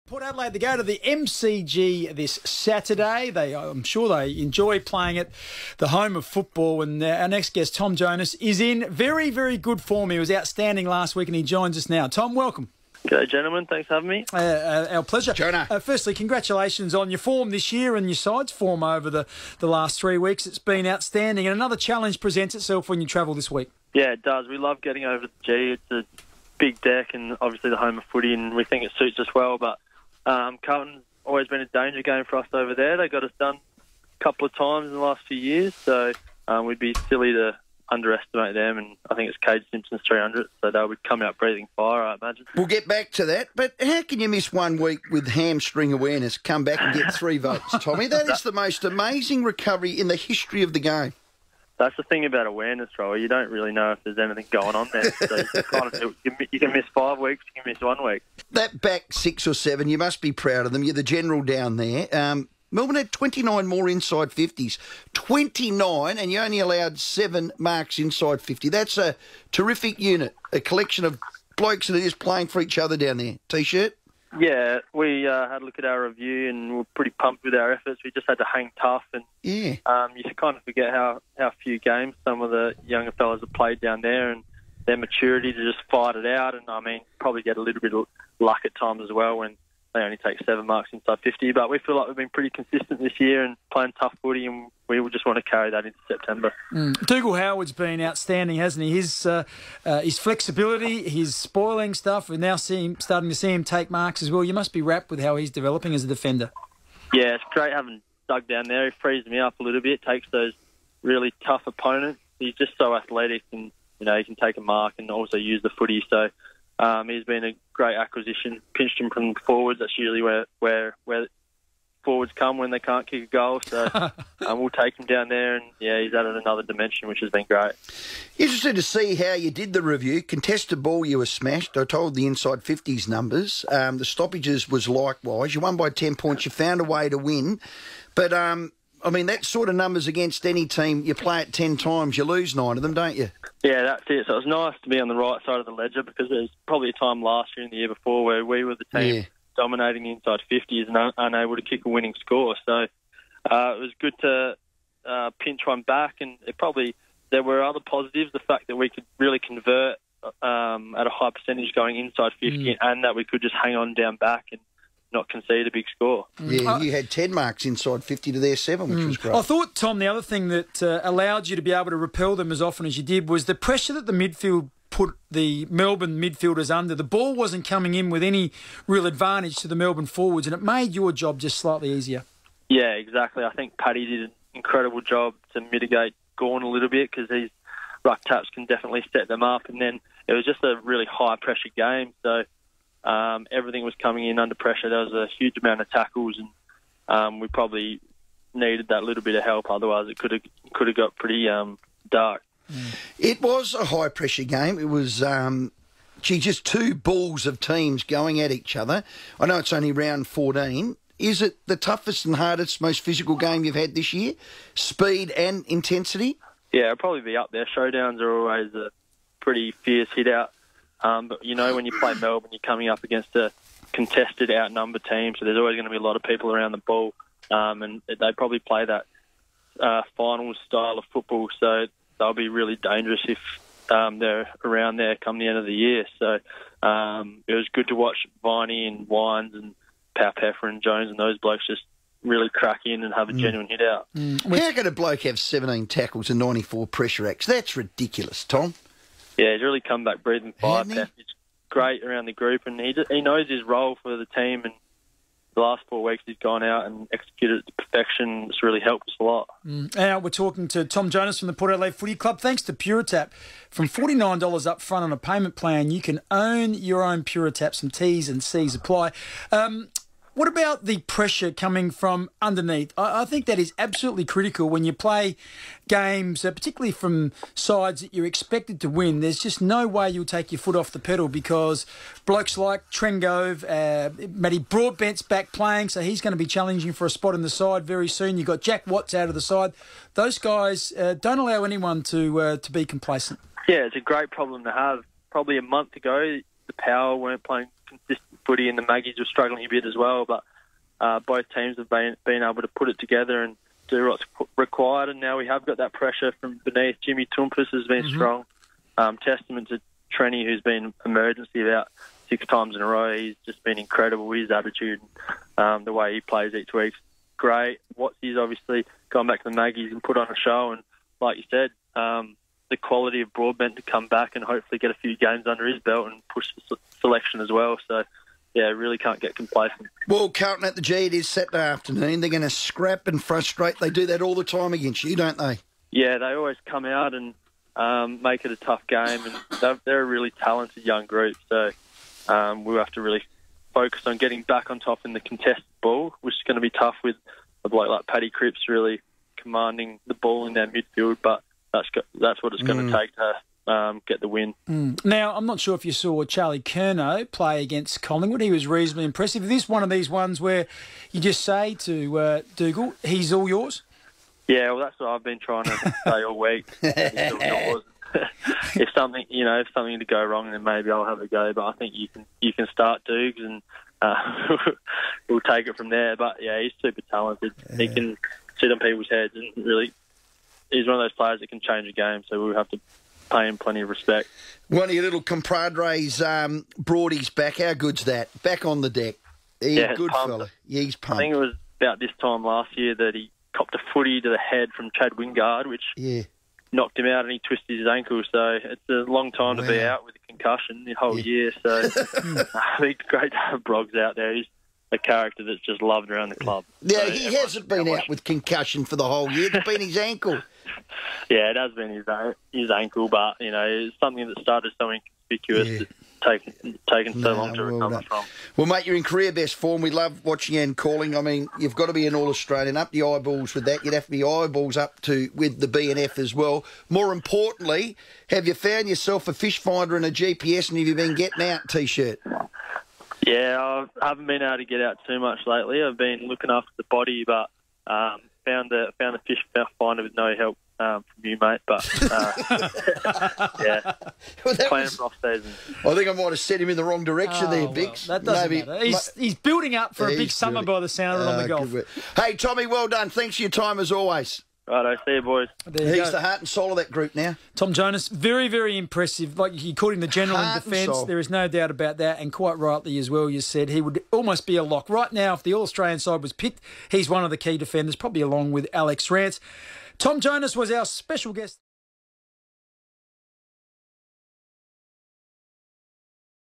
Port Adelaide, they go to the MCG this Saturday. I'm sure they enjoy playing at the home of football. And our next guest, Tom Jonas, is in very, very good form. He was outstanding last week and he joins us now. Tom, welcome. G'day, gentlemen. Thanks for having me. Our pleasure. Jonah. Firstly, congratulations on your form this year and your side's form over the last 3 weeks. It's been outstanding. And another challenge presents itself when you travel this week. Yeah, it does. We love getting over to the G. It's a big deck and obviously the home of footy, and we think it suits us well. But Carlton's always been a danger game for us over there. They got us done a couple of times in the last few years, so we'd be silly to underestimate them, and I think it's Cade Simpson's 300, so they would come out breathing fire, I imagine. We'll get back to that, but how can you miss 1 week with hamstring awareness, come back and get 3 votes, Tommy? That is the most amazing recovery in the history of the game. That's the thing about awareness, Rowey. You don't really know if there's anything going on there. So you can miss 5 weeks, you can miss 1 week. That back 6 or 7, you must be proud of them. You're the general down there. Melbourne had 29 more inside 50s. 29, and you only allowed 7 marks inside 50. That's a terrific unit, a collection of blokes that are just playing for each other down there. T-shirt? Yeah, we had a look at our review and we were pretty pumped with our efforts. We just had to hang tough, and you kind of forget how few games some of the younger fellas have played down there and their maturity to just fight it out. And, I mean, probably get a little bit of luck at times as well when they only take 7 marks inside 50. But we feel like we've been pretty consistent this year and playing tough footy, and we just want to carry that into September. Dougal Howard's been outstanding, hasn't he? His flexibility, his spoiling stuff, we're now starting to see him take marks as well. You must be wrapped with how he's developing as a defender. Yeah, it's great having Doug down there. He frees me up a little bit, takes those really tough opponents. He's just so athletic, and he can take a mark and also use the footy. So he's been a great acquisition. Pinched him from forwards. That's usually where forwards come when they can't kick a goal. So we'll take him down there, and he's added another dimension, which has been great. Interested to see how you did the review. Contested ball, you were smashed. I told the inside 50s numbers. The stoppages was likewise. You won by 10 points. You found a way to win. But, I mean, that sort of numbers against any team, you play it 10 times, you lose 9 of them, don't you? Yeah, that's it. So it was nice to be on the right side of the ledger, because there was probably a time last year and the year before where we were the team dominating the inside 50s and unable to kick a winning score. So it was good to pinch one back, and there were other positives, the fact that we could really convert at a high percentage going inside 50 and that we could just hang on down back and not concede a big score. Yeah, you had 10 marks inside 50 to their 7, which was great. I thought, Tom, the other thing that allowed you to be able to repel them as often as you did was the pressure that the midfield put the Melbourne midfielders under. The ball wasn't coming in with any real advantage to the Melbourne forwards, and it made your job just slightly easier. Yeah, exactly. I think Paddy did an incredible job to mitigate Gawn a little bit, because his ruck taps can definitely set them up, and then it was just a really high-pressure game, so everything was coming in under pressure. There was a huge amount of tackles, and we probably needed that little bit of help. Otherwise, it could have got pretty dark. It was a high-pressure game. It was, just 2 balls of teams going at each other. I know it's only round 14. Is it the toughest and hardest, most physical game you've had this year? Speed and intensity? Yeah, it'll probably be up there. Showdowns are always a pretty fierce hit-out. But, when you play Melbourne, you're coming up against a contested, outnumbered team, so there's always going to be a lot of people around the ball, and they probably play that finals style of football, so they'll be really dangerous if they're around there come the end of the year. So it was good to watch Viney and Wines and Peffer and Jones and those blokes just really crack in and have a genuine hit-out. How can a bloke have 17 tackles and 94 pressure acts? That's ridiculous, Tom. Yeah, he's really come back breathing fire. He's great around the group, and he knows his role for the team, and the last 4 weeks he's gone out and executed it to perfection. It's really helped us a lot. Now we're talking to Tom Jonas from the Port Adelaide Footy Club. Thanks to PureTap. From $49 up front on a payment plan, you can own your own PureTap. Some T's and C's apply. What about the pressure coming from underneath? I think that is absolutely critical when you play games, particularly from sides that you're expected to win. There's just no way you'll take your foot off the pedal, because blokes like Trengove, Matty Broadbent's back playing, so he's going to be challenging for a spot in the side very soon. You've got Jack Watts out of the side. Those guys don't allow anyone to be complacent. Yeah, it's a great problem to have. Probably a month ago, the Power weren't playing footy, and the Maggies were struggling a bit as well. But both teams have been able to put it together and do what's required, and now we have got that pressure from beneath. Jimmy Toumpas has been strong. Testament to Trenny, who's been emergency about 6 times in a row. He's just been incredible. His attitude, the way he plays each week's great. Watsy's obviously gone back to the Maggies and put on a show, and like you said, the quality of Broadbent to come back and hopefully get a few games under his belt and push the selection as well. So, yeah, really can't get complacent. Well, Carlton at the G, it is Saturday afternoon. They're going to scrap and frustrate. They do that all the time against you, don't they? Yeah, they always come out and make it a tough game, and they're a really talented young group. So we'll have to really focus on getting back on top in the contested ball, which is going to be tough with a bloke like Paddy Cripps really commanding the ball in their midfield, but that's what it's going to take to get the win. Now, I'm not sure if you saw Charlie Curnow play against Collingwood. He was reasonably impressive. Is this one of these ones where you just say to Dougal, he's all yours? Yeah, well, that's what I've been trying to say all week. He's all yours. If something to go wrong, then maybe I'll have a go. But I think you can start Dukes, and we'll take it from there. But yeah, he's super talented. Yeah. He can sit on people's heads, and really, he's one of those players that can change a game. So we'll have to pay him plenty of respect. One of your little compadres, Broady's back. How good's that? Back on the deck. He's a good fella. Yeah, he's pumped. I think it was about this time last year that he copped a footy to the head from Chad Wingard, which knocked him out, and he twisted his ankle. So it's a long time to be out with a concussion the whole year. So I think it's great to have Broggs out there. He's a character that's just loved around the club. Yeah, so he hasn't been out with concussion for the whole year. It's been his ankle. Yeah, it has been his ankle, but it's something that started so inconspicuous that's taken so long to recover from. Well, mate, you're in career best form. We love watching you and calling. I mean, you've got to be an All-Australian. Up the eyeballs with that. You'd have to be eyeballs up to with the BNF as well. More importantly, have you found yourself a fish finder and a GPS, and have you been getting out T-shirt? Yeah, I haven't been able to get out too much lately. I've been looking after the body, but found the fish finder with no help from you, mate. But yeah, playing for off season. I think I might have set him in the wrong direction there, Bicks. That doesn't matter. He's building up for a big summer by the sound of it on the golf. Hey, Tommy, well done. Thanks for your time as always. Righto, see you, boys. He's the heart and soul of that group now. Tom Jonas, very, very impressive. Like you called him the general in defence. There is no doubt about that. And quite rightly as well, you said he would almost be a lock. Right now, if the All-Australian side was picked, he's one of the key defenders, probably along with Alex Rance. Tom Jonas was our special guest.